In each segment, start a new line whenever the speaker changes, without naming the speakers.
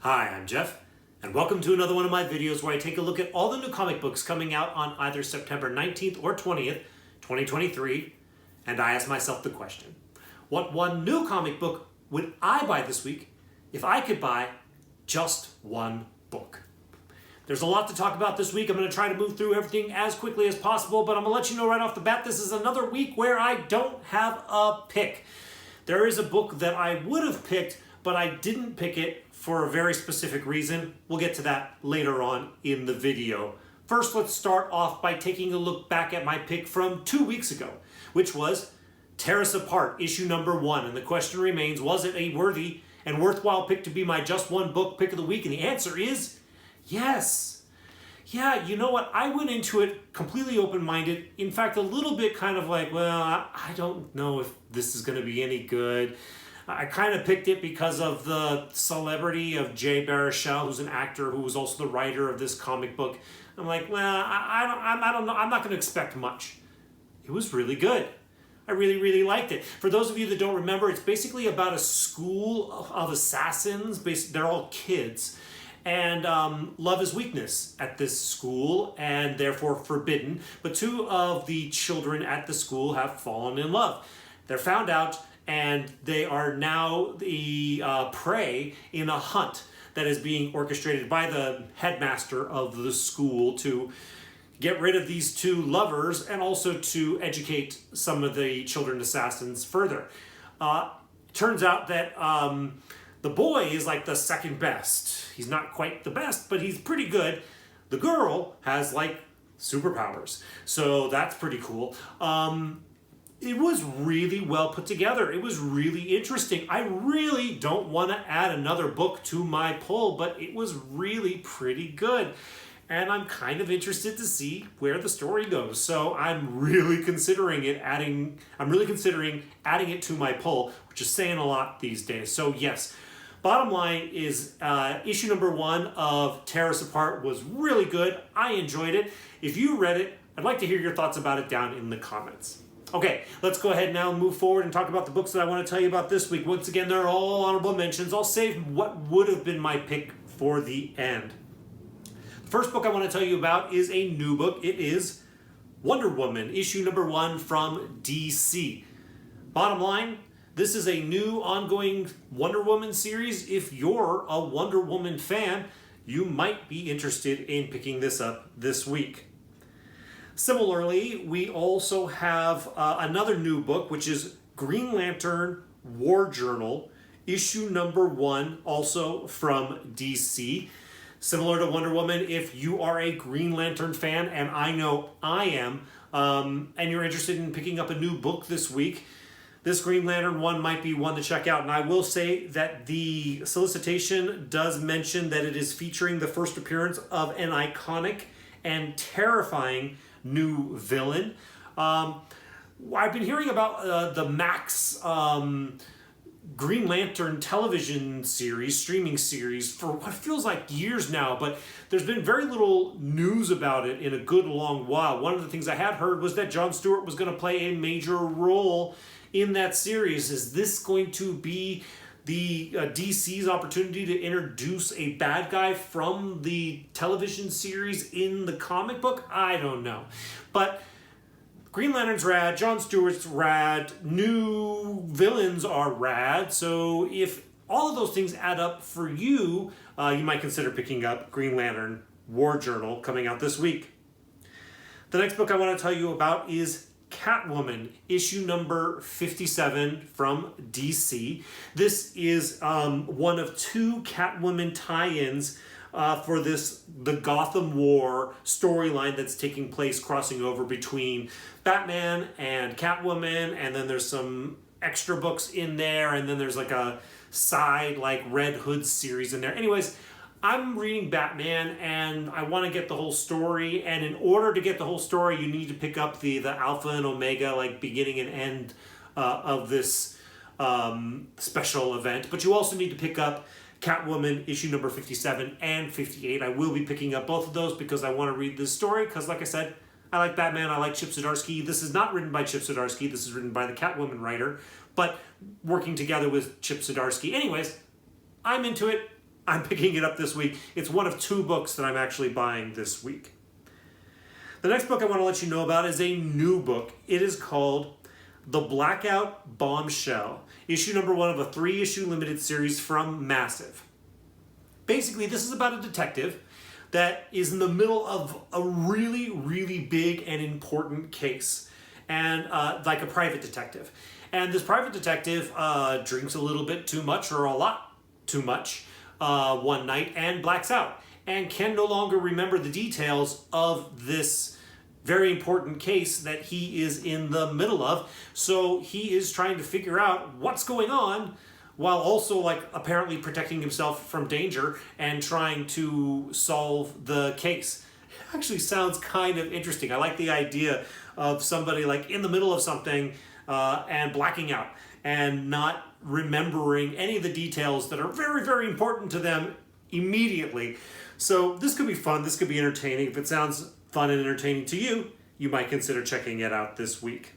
Hi, I'm Jeff, and welcome to another one of my videos where I take a look at all the new comic books coming out on either September 19th or 20th, 2023, and I ask myself the question, what one new comic book would I buy this week if I could buy just one book? There's a lot to talk about this week. I'm going to try to move through everything as quickly as possible, but I'm going to let you know right off the bat, this is another week where I don't have a pick. There is a book that I would have picked, but I didn't pick it for a very specific reason. We'll get to that later on in the video. First, let's start off by taking a look back at my pick from 2 weeks ago, which was Tear Us Apart, issue number 1. And the question remains, was it a worthy and worthwhile pick to be my just one book pick of the week? And the answer is yes. Yeah, you know what? I went into it completely open-minded. In fact, a little bit kind of like, well, I don't know if this is going to be any good. I kind of picked it because of the celebrity of Jay Baruchel, who's an actor who was also the writer of this comic book. I'm like, well, I don't know. I'm not going to expect much. It was really good. I really liked it. For those of you that don't remember, it's basically about a school of assassins. They're all kids. And love is weakness at this school and therefore forbidden. But 2 of the children at the school have fallen in love. They're found out and they are now the prey in a hunt that is being orchestrated by the headmaster of the school to get rid of these 2 lovers and also to educate some of the children assassins further. Turns out that the boy is like the second best. He's not quite the best, but he's pretty good. The girl has like superpowers, so that's pretty cool. It was really well put together. It was really interesting. I really don't want to add another book to my pull, but it was really pretty good. And I'm kind of interested to see where the story goes. So I'm really considering adding it to my pull, which is saying a lot these days. So yes, bottom line is issue number 1 of Tear Us Apart was really good. I enjoyed it. If you read it, I'd like to hear your thoughts about it down in the comments. Okay, let's go ahead now and move forward and talk about the books that I want to tell you about this week. Once again, they're all honorable mentions. I'll save what would have been my pick for the end. The first book I want to tell you about is a new book. It is Wonder Woman, issue number 1 from DC. Bottom line, this is a new ongoing Wonder Woman series. If you're a Wonder Woman fan, you might be interested in picking this up this week. Similarly, we also have another new book, which is Green Lantern War Journal, issue number 1, also from DC. Similar to Wonder Woman, if you are a Green Lantern fan, and I know I am, and you're interested in picking up a new book this week, this Green Lantern one might be one to check out. And I will say that the solicitation does mention that it is featuring the first appearance of an iconic and terrifying new villain. I've been hearing about the Max Green Lantern television series, streaming series, for what feels like years now, but there's been very little news about it in a good long while. One of the things I had heard was that Jon Stewart was going to play a major role in that series. Is this going to be the DC's opportunity to introduce a bad guy from the television series in the comic book? I don't know. But Green Lantern's rad, Jon Stewart's rad, new villains are rad, so if all of those things add up for you, you might consider picking up Green Lantern War Journal coming out this week. The next book I want to tell you about is Catwoman, issue number 57 from DC. This is one of 2 Catwoman tie-ins for the Gotham War storyline that's taking place, crossing over between Batman and Catwoman, and then there's some extra books in there, and then there's like a side like Red Hood series in there. Anyways, I'm reading Batman and I want to get the whole story, and in order to get the whole story you need to pick up the alpha and omega, like beginning and end of this special event, but you also need to pick up Catwoman issue number 57 and 58. I will be picking up both of those because I want to read this story, because like I said, I like Batman, I like Chip Zdarsky. This is not written by Chip Zdarsky, this is written by the Catwoman writer, but working together with Chip Zdarsky. Anyways, I'm into it. I'm picking it up this week. It's one of 2 books that I'm actually buying this week. The next book I want to let you know about is a new book. It is called The Blackout Bombshell, issue number 1 of a 3-issue limited series from Massive. Basically, this is about a detective that is in the middle of a really, really big and important case, and like a private detective. And this private detective drinks a little bit too much, or a lot too much, one night and blacks out and can no longer remember the details of this very important case that he is in the middle of. So he is trying to figure out what's going on, while also like apparently protecting himself from danger and trying to solve the case. It actually sounds kind of interesting. I like the idea of somebody like in the middle of something and blacking out and not remembering any of the details that are very, very important to them immediately. So this could be fun. This could be entertaining. If it sounds fun and entertaining to you, you might consider checking it out this week.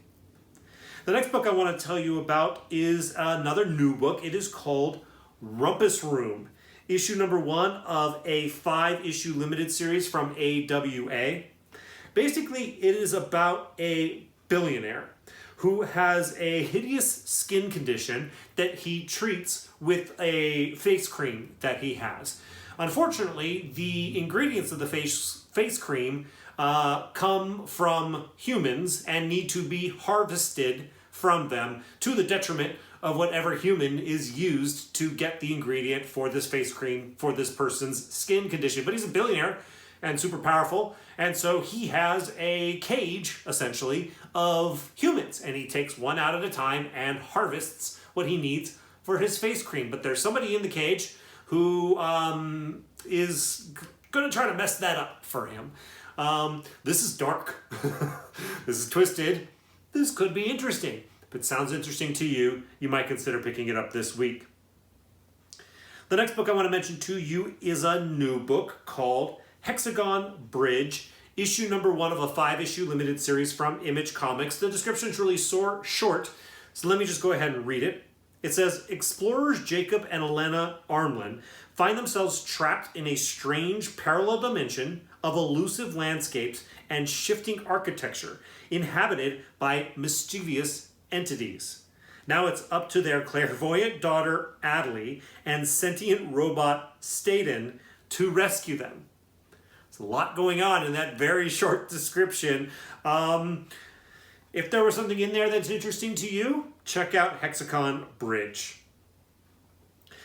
The next book I want to tell you about is another new book. It is called Rumpus Room, issue number 1 of a 5-issue limited series from AWA. Basically, it is about a billionaire who has a hideous skin condition that he treats with a face cream that he has. Unfortunately, the ingredients of the face cream come from humans and need to be harvested from them, to the detriment of whatever human is used to get the ingredient for this face cream for this person's skin condition. But he's a billionaire and super powerful, and so he has a cage, essentially, of humans, and he takes one out at a time and harvests what he needs for his face cream. But there's somebody in the cage who is going to try to mess that up for him. This is dark. This is twisted. This could be interesting. If it sounds interesting to you, you might consider picking it up this week. The next book I want to mention to you is a new book called Hexagon Bridge, issue number 1 of a 5-issue limited series from Image Comics. The description is really short, so let me just go ahead and read it. It says, explorers Jacob and Elena Armlin find themselves trapped in a strange parallel dimension of elusive landscapes and shifting architecture inhabited by mischievous entities. Now it's up to their clairvoyant daughter Adley and sentient robot Staden to rescue them. There's a lot going on in that very short description. If there was something in there that's interesting to you, check out Hexagon Bridge.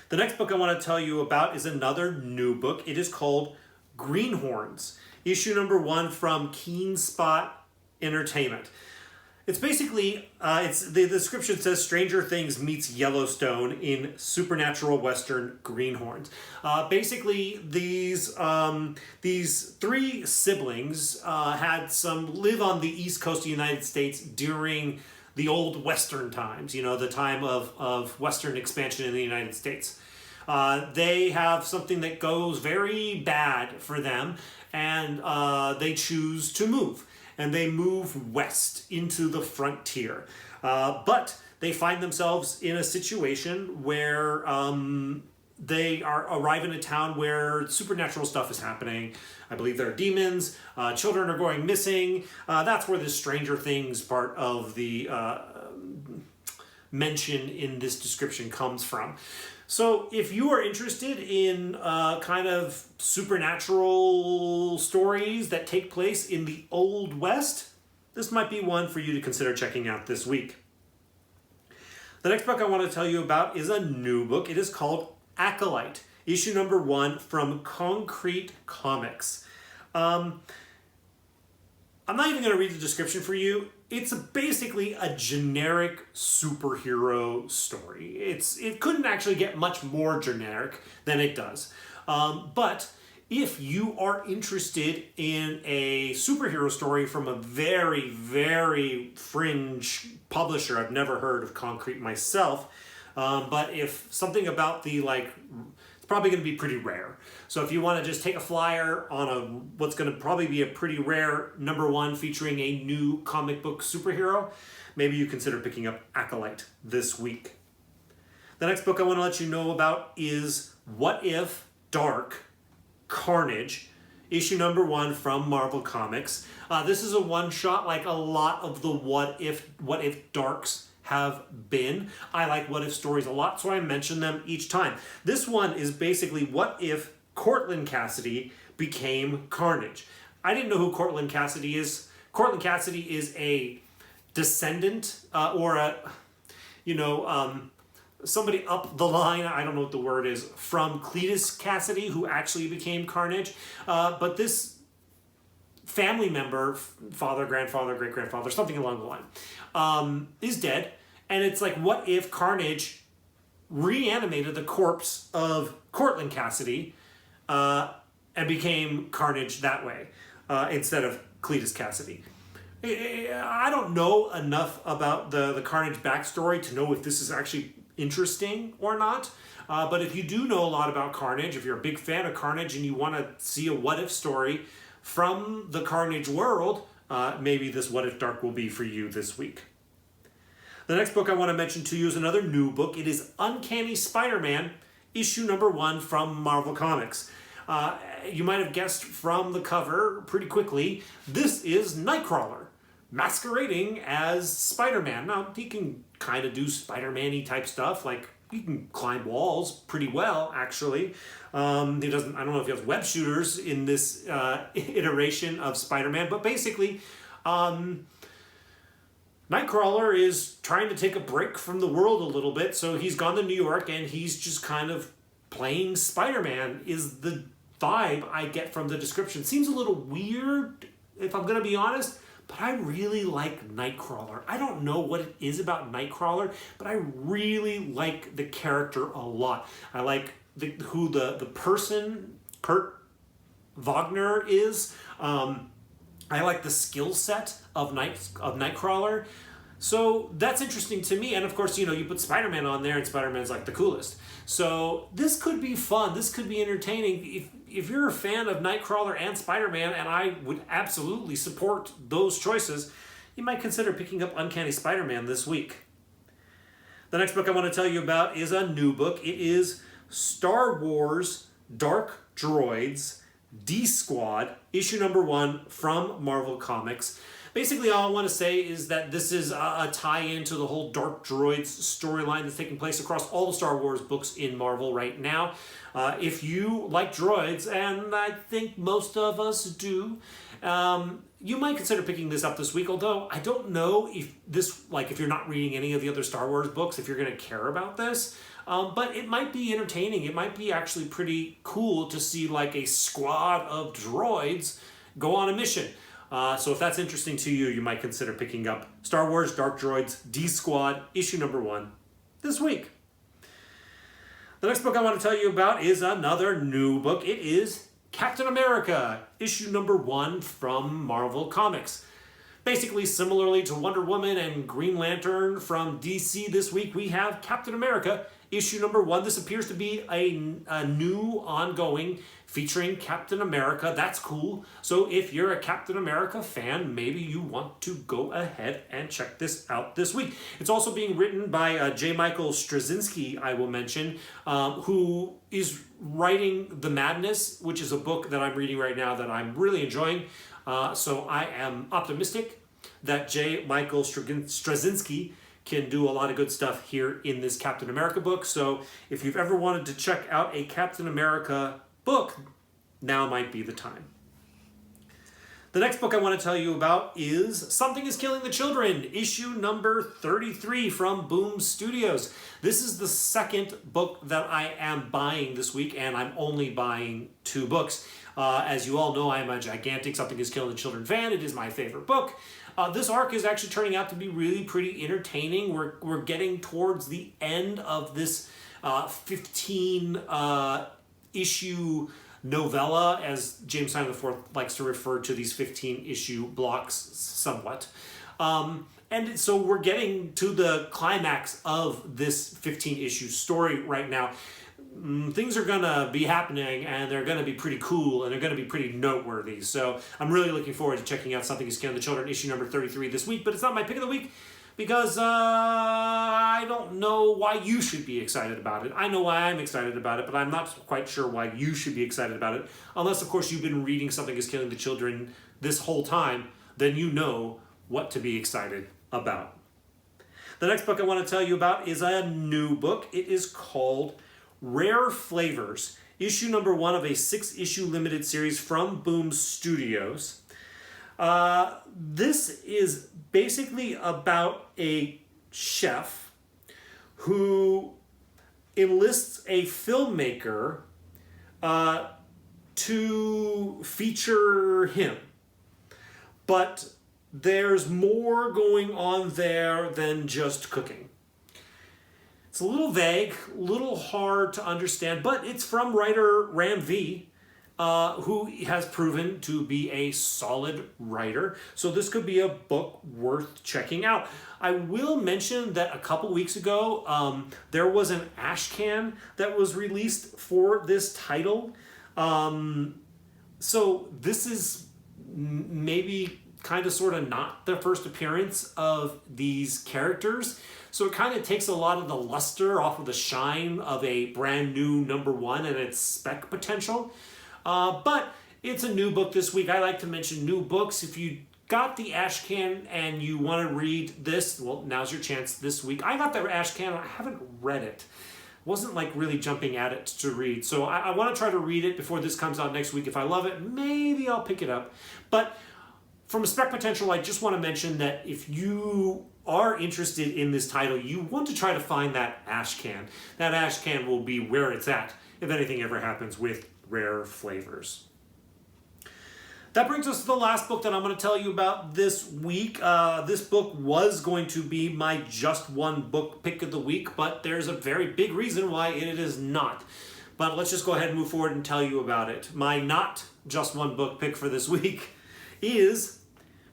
The next book I want to tell you about is another new book. It is called Greenhorns, issue number 1 from Keen Spot Entertainment. It's basically, the description says Stranger Things meets Yellowstone in supernatural Western Greenhorns. Basically, these 3 siblings live on the East Coast of the United States during the old Western times, you know, the time of Western expansion in the United States. They have something that goes very bad for them, and they choose to move. And they move west into the frontier. But they find themselves in a situation where they arrive in a town where supernatural stuff is happening. I believe there are demons, children are going missing. That's where the Stranger Things part of the mention in this description comes from. So if you are interested in kind of supernatural stories that take place in the Old West, this might be one for you to consider checking out this week. The next book I want to tell you about is a new book. It is called Acolyte, issue number 1 from Concrete Comics. I'm not even going to read the description for you. It's basically a generic superhero story. It couldn't actually get much more generic than it does. But if you are interested in a superhero story from a very, very fringe publisher, I've never heard of Concrete myself, but if something about the it's probably going to be pretty rare. So if you want to just take a flyer on what's going to probably be a pretty rare number 1 featuring a new comic book superhero, maybe you consider picking up Acolyte this week. The next book I want to let you know about is What If Dark, Carnage, issue number 1 from Marvel Comics. This is a one-shot like a lot of the What If Darks have been. I like What If stories a lot, so I mention them each time. This one is basically what if Cortland Cassidy became Carnage. I didn't know who Cortland Cassidy is. Cortland Cassidy is a descendant or a, somebody up the line, I don't know what the word is, from Cletus Cassidy, who actually became Carnage. But this family member, father, grandfather, great-grandfather, something along the line, is dead. And it's like, what if Carnage reanimated the corpse of Cortland Cassidy and became Carnage that way instead of Cletus Cassidy? I don't know enough about the Carnage backstory to know if this is actually interesting or not. But if you do know a lot about Carnage, if you're a big fan of Carnage and you want to see a what if story from the Carnage world, maybe this What If Dark will be for you this week. The next book I want to mention to you is another new book. It is Uncanny Spider-Man, issue number 1 from Marvel Comics. You might have guessed from the cover pretty quickly, this is Nightcrawler, masquerading as Spider-Man. Now, he can kind of do Spider-Man-y type stuff, like he can climb walls pretty well, actually. He doesn't, I don't know if he has web shooters in this iteration of Spider-Man, but basically, Nightcrawler is trying to take a break from the world a little bit, so he's gone to New York and he's just kind of playing Spider-Man is the vibe I get from the description. Seems a little weird, if I'm going to be honest, but I really like Nightcrawler. I don't know what it is about Nightcrawler, but I really like the character a lot. I like who the person, Kurt Wagner, is. I like the skill set of Nightcrawler. So that's interesting to me. And of course, you put Spider-Man on there and Spider-Man's like the coolest. So this could be fun. This could be entertaining. If you're a fan of Nightcrawler and Spider-Man, and I would absolutely support those choices, you might consider picking up Uncanny Spider-Man this week. The next book I want to tell you about is a new book. It is Star Wars Dark Droids D-Squad, issue number 1 from Marvel Comics. Basically, all I want to say is that this is a tie-in to the whole Dark Droids storyline that's taking place across all the Star Wars books in Marvel right now. If you like droids, and I think most of us do, you might consider picking this up this week, although I don't know if if you're not reading any of the other Star Wars books, if you're going to care about this. But it might be entertaining. It might be actually pretty cool to see like a squad of droids go on a mission. So if that's interesting to you, you might consider picking up Star Wars Dark Droids D-Squad, issue number 1, this week. The next book I want to tell you about is another new book. It is Captain America, issue number 1 from Marvel Comics. Basically, similarly to Wonder Woman and Green Lantern from DC this week, we have Captain America, issue number 1. This appears to be a new ongoing featuring Captain America. That's cool. So if you're a Captain America fan, maybe you want to go ahead and check this out this week. It's also being written by J. Michael Straczynski, I will mention, who is writing The Madness, which is a book that I'm reading right now that I'm really enjoying. So I am optimistic that J. Michael Straczynski can do a lot of good stuff here in this Captain America book. So if you've ever wanted to check out a Captain America book, now might be the time. The next book I want to tell you about is Something is Killing the Children, issue number 33 from Boom Studios. This is the second book that I am buying this week, and I'm only buying 2 books. As you all know, I am a gigantic Something is Killing the Children fan. It is my favorite book. This arc is actually turning out to be really pretty entertaining. We're getting towards the end of this 15 issue novella, as James Simon IV likes to refer to these 15 issue blocks somewhat. And so we're getting to the climax of this 15 issue story right now. Things are going to be happening, and they're going to be pretty cool, and they're going to be pretty noteworthy. So I'm really looking forward to checking out Something is Killing the Children, issue number 33 this week. But it's not my pick of the week. because I don't know why you should be excited about it. I know why I'm excited about it, but I'm not quite sure why you should be excited about it. Unless, of course, you've been reading Something is Killing the Children this whole time, then you know what to be excited about. The next book I want to tell you about is a new book. It is called Rare Flavors, issue number 1 of a 6-issue limited series from Boom Studios. This is basically about a chef who enlists a filmmaker to feature him. But there's more going on there than just cooking. It's a little vague, a little hard to understand, but it's from writer Ram V, who has proven to be a solid writer. So this could be a book worth checking out. I will mention that a couple weeks ago, there was an ash can that was released for this title. So this is maybe kind of sort of not the first appearance of these characters. So it kind of takes a lot of the luster off of the shine of a brand new #1 and its spec potential. But it's a new book this week. I like to mention new books. If you got the ash can and you want to read this, well, now's your chance this week. I got the ash can. I haven't read it. Wasn't like really jumping at it to read. So I want to try to read it before this comes out next week. If I love it, maybe I'll pick it up. But from a spec potential, I just want to mention that if you are interested in this title, you want to try to find that ash can. That ash can will be where it's at if anything ever happens with Rare Flavors. That brings us to the last book that I'm going to tell you about this week. This book was going to be my just one book pick of the week, but there's a very big reason why it is not. But let's just go ahead and move forward and tell you about it. My not just one book pick for this week is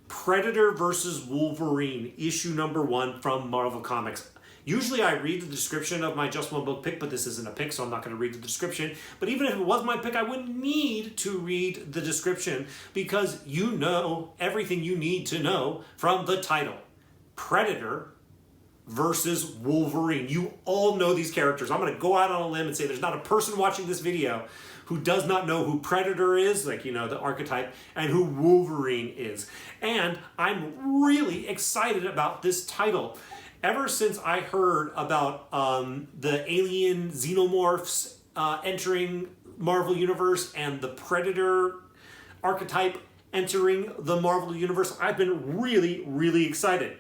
Predator vs. Wolverine, issue #1 from Marvel Comics. Usually I read the description of my just one book pick, but this isn't a pick, so I'm not going to read the description. But even if it was my pick, I wouldn't need to read the description because you know everything you need to know from the title. Predator versus Wolverine. You all know these characters. I'm going to go out on a limb and say there's not a person watching this video who does not know who Predator is, like, you know, the archetype, and who Wolverine is. And I'm really excited about this title. Ever since I heard about the alien xenomorphs entering Marvel Universe and the Predator archetype entering the Marvel Universe, I've been really, really excited.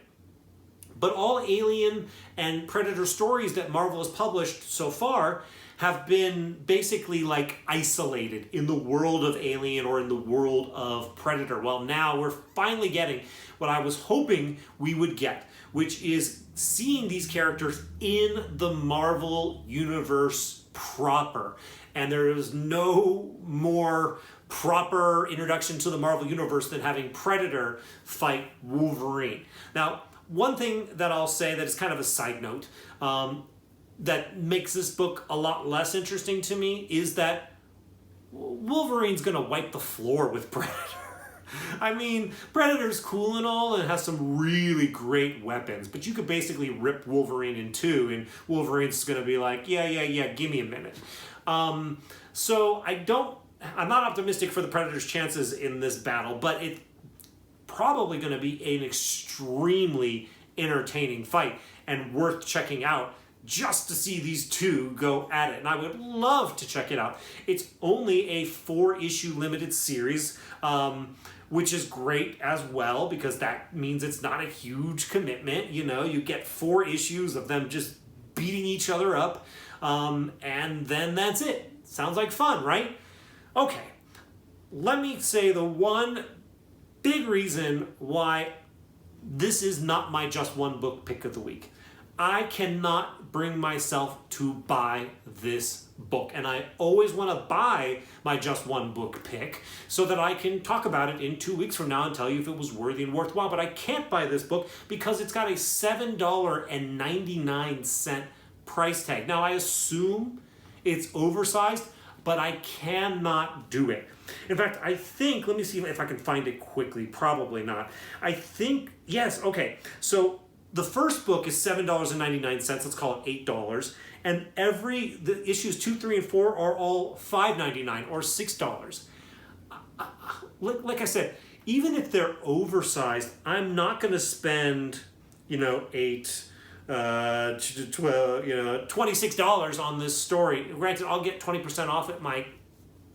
But all Alien and Predator stories that Marvel has published so far have been basically like isolated in the world of Alien or in the world of Predator. Well, now we're finally getting what I was hoping we would get, which is seeing these characters in the Marvel Universe proper. And there is no more proper introduction to the Marvel Universe than having Predator fight Wolverine. Now, one thing that I'll say that is kind of a side note that makes this book a lot less interesting to me is that Wolverine's going to wipe the floor with Predator. I mean, Predator's cool and all and has some really great weapons, but you could basically rip Wolverine in two and Wolverine's going to be like, yeah, give me a minute. So I'm not optimistic for the Predator's chances in this battle, but it's probably going to be an extremely entertaining fight and worth checking out just to see these two go at it. And I would love to check it out. It's only a 4-issue limited series, which is great as well because that means it's not a huge commitment. You know, you get 4 issues of them just beating each other up, and then that's it. Sounds like fun, right? Okay, let me say the one big reason why this is not my just one book pick of the week. I cannot bring myself to buy this book, and I always want to buy my just one book pick so that I can talk about it in 2 weeks from now and tell you if it was worthy and worthwhile, but I can't buy this book because it's got a $7.99 price tag. Now, I assume it's oversized, but I cannot do it. In fact, I think, let me see if I can find it quickly. Probably not. I think, yes, okay. So the first book is $7.99, let's call it $8, and the issues 2, 3, and 4 are all $5.99 or $6. Like I said, even if they're oversized, I'm not going to spend, $26 on this story. Granted, I'll get 20% off at my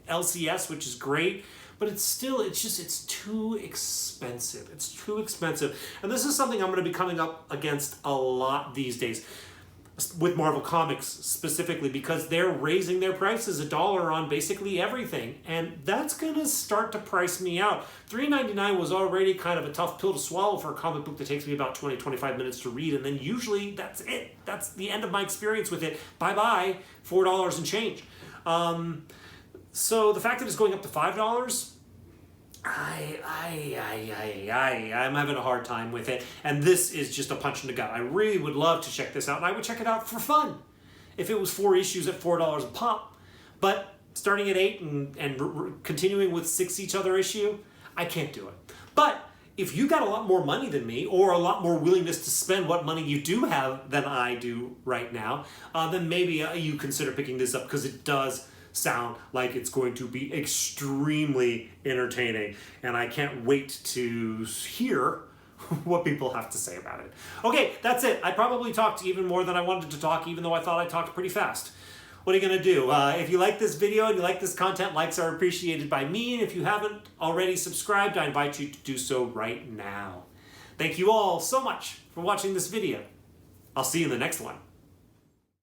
LCS, which is great, but it's too expensive. It's too expensive. And this is something I'm going to be coming up against a lot these days with Marvel Comics specifically, because they're raising their prices $1 on basically everything, and that's going to start to price me out. $3.99 was already kind of a tough pill to swallow for a comic book that takes me about 20-25 minutes to read, and then usually that's it. That's the end of my experience with it. Bye-bye, $4 and change. So the fact that it's going up to $5, I'm having a hard time with it, and this is just a punch in the gut. I really would love to check this out, and I would check it out for fun if it was 4 issues at $4 a pop. But starting at 8 and continuing with 6 each other issue, I can't do it. But if you got a lot more money than me, or a lot more willingness to spend what money you do have than I do right now, then maybe you consider picking this up, because it does sound like it's going to be extremely entertaining, and I can't wait to hear what people have to say about it. Okay, that's it. I probably talked even more than I wanted to talk, even though I thought I talked pretty fast. What are you going to do? If you like this video and you like this content, likes are appreciated by me, and if you haven't already subscribed, I invite you to do so right now. Thank you all so much for watching this video. I'll see you in the next one.